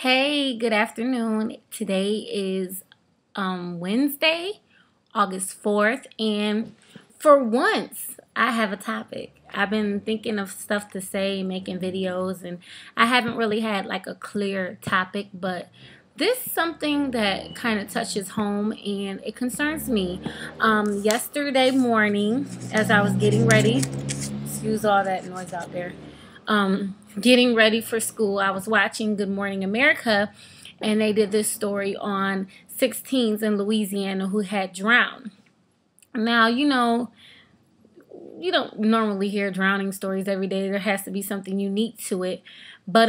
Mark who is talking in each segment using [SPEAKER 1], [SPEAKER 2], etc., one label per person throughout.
[SPEAKER 1] Hey, good afternoon. Today is Wednesday, August 4th, and for once, I have a topic. I've been thinking of stuff to say, making videos, and I haven't really had like a clear topic, but this is something that kind of touches home and it concerns me. Yesterday morning, as I was getting ready, excuse all that noise out there. Getting ready for school, I was watching Good Morning America, and they did this story on 16s in Louisiana who had drowned. Now, you don't normally hear drowning stories every day. There has to be something unique to it. But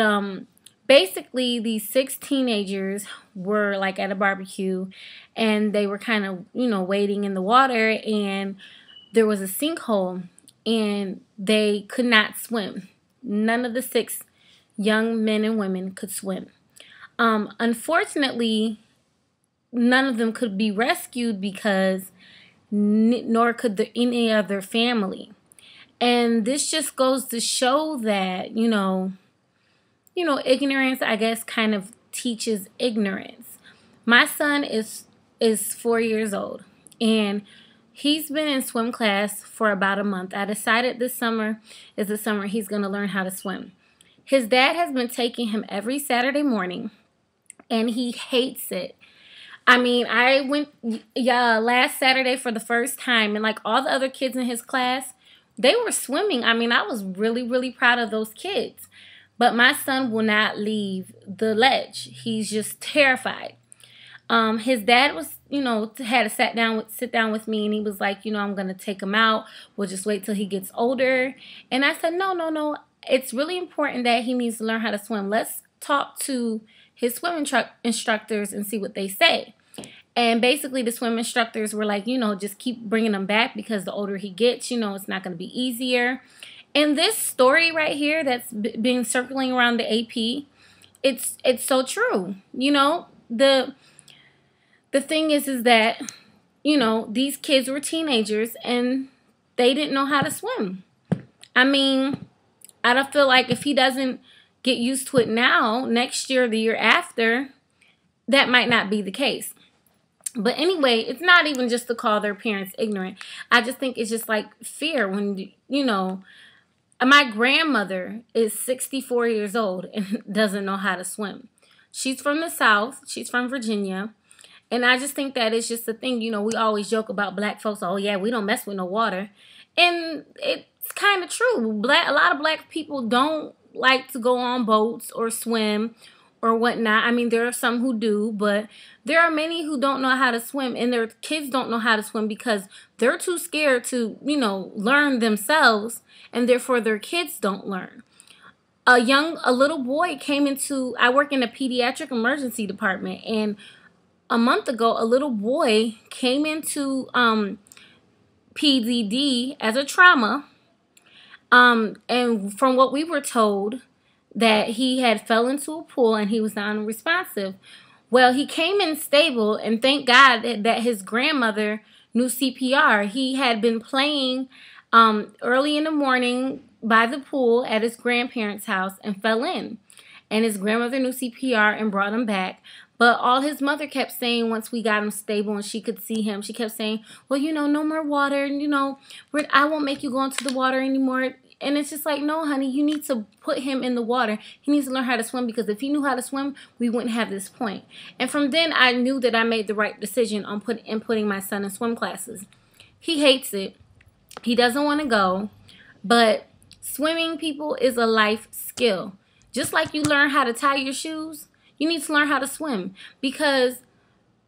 [SPEAKER 1] basically, these six teenagers were like at a barbecue, and they were kind of, wading in the water, and there was a sinkhole, and they could not swim. None of the six young men and women could swim. Unfortunately, none of them could be rescued because nor could any of their family. And this just goes to show that, ignorance, I guess, kind of teaches ignorance. My son is 4 years old, and he's been in swim class for about a month. I decided this summer is the summer he's going to learn how to swim. His dad has been taking him every Saturday morning, and he hates it. I mean, I went last Saturday for the first time, and like all the other kids in his class, they were swimming. I mean, I was really, really proud of those kids. But my son will not leave the ledge. He's just terrified. His dad was, had to sit down with me, and he was like, I'm going to take him out. We'll just wait till he gets older. And I said, no. It's really important that he needs to learn how to swim. Let's talk to his swim instructors and see what they say. And basically the swim instructors were like, just keep bringing him back because the older he gets, it's not going to be easier. And this story right here that's been circling around the AP, it's so true. The thing is that, these kids were teenagers and they didn't know how to swim. I mean, I don't feel like if he doesn't get used to it now, next year, the year after, that might not be the case. But anyway, it's not even just to call their parents ignorant. I just think it's just like fear when, my grandmother is 64 years old and doesn't know how to swim. She's from the South. She's from Virginia. And I just think that it's just a thing, we always joke about black folks. Oh, yeah, we don't mess with no water. And it's kind of true. A lot of black people don't like to go on boats or swim or whatnot. I mean, there are some who do, but there are many who don't know how to swim, and their kids don't know how to swim because they're too scared to, learn themselves, and therefore their kids don't learn. A little boy I work in a pediatric emergency department, and a month ago, a little boy came into PDD as a trauma. And from what we were told, that he had fell into a pool and he was non-responsive. Well, he came in stable, and thank God that his grandmother knew CPR. He had been playing early in the morning by the pool at his grandparents' house and fell in. And his grandmother knew CPR and brought him back. But all his mother kept saying once we got him stable and she could see him, she kept saying, well, no more water. I won't make you go into the water anymore. And it's just like, no, honey, you need to put him in the water. He needs to learn how to swim, because if he knew how to swim, we wouldn't have this point. And from then, I knew that I made the right decision on putting my son in swim classes. He hates it. He doesn't want to go. But swimming, people, is a life skill. Just like you learn how to tie your shoes, you need to learn how to swim, because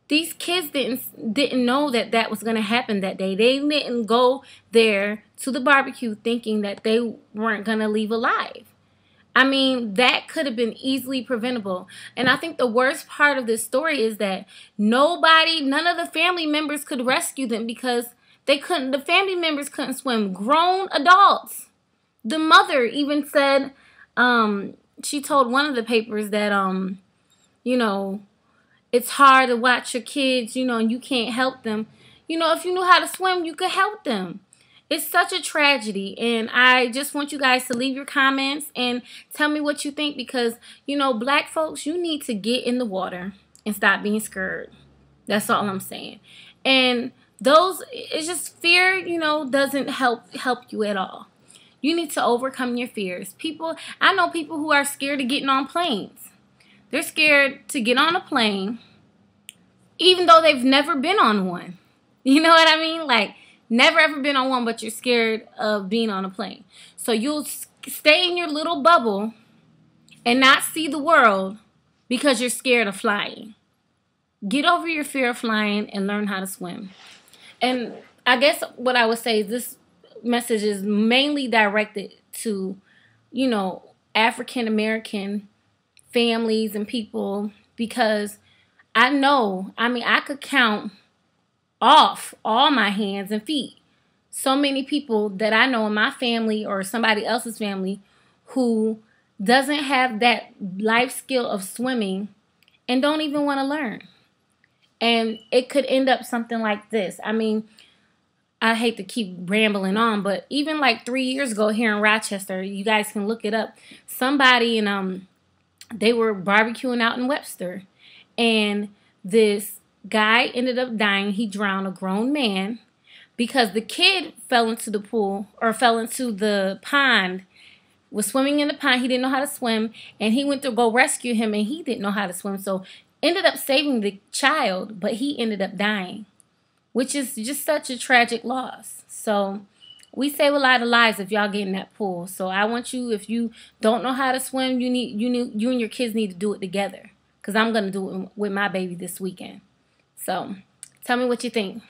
[SPEAKER 1] these kids didn't know that was going to happen that day. They didn't go there to the barbecue thinking that they weren't going to leave alive. I mean, that could have been easily preventable. And I think the worst part of this story is that none of the family members could rescue them because the family members couldn't swim. Grown adults. The mother even said, she told one of the papers that, it's hard to watch your kids, and you can't help them. If you knew how to swim, you could help them. It's such a tragedy, and I just want you guys to leave your comments and tell me what you think, because, you know, black folks, you need to get in the water and stop being scared. That's all I'm saying. And it's just fear, you know, doesn't help you at all. You need to overcome your fears. I know people who are scared of getting on planes. They're scared to get on a plane, even though they've never been on one. You know what I mean? Like, never ever been on one, but you're scared of being on a plane. So you'll stay in your little bubble and not see the world because you're scared of flying. Get over your fear of flying and learn how to swim. And I guess what I would say is this message is mainly directed to, you know, African American families and people, because I could count off all my hands and feet so many people that I know in my family or somebody else's family who doesn't have that life skill of swimming and don't even want to learn. And it could end up something like this. I mean, I hate to keep rambling on, but even like 3 years ago here in Rochester, you guys can look it up. Somebody they were barbecuing out in Webster, and this guy ended up dying. He drowned, a grown man, because the kid fell into the pool, or fell into the pond, was swimming in the pond. He didn't know how to swim, and he went to go rescue him, and he didn't know how to swim. So ended up saving the child, but he ended up dying, which is just such a tragic loss. So we save a lot of lives if y'all get in that pool. So I want you, if you don't know how to swim, you and your kids need to do it together, because I'm going to do it with my baby this weekend. So tell me what you think.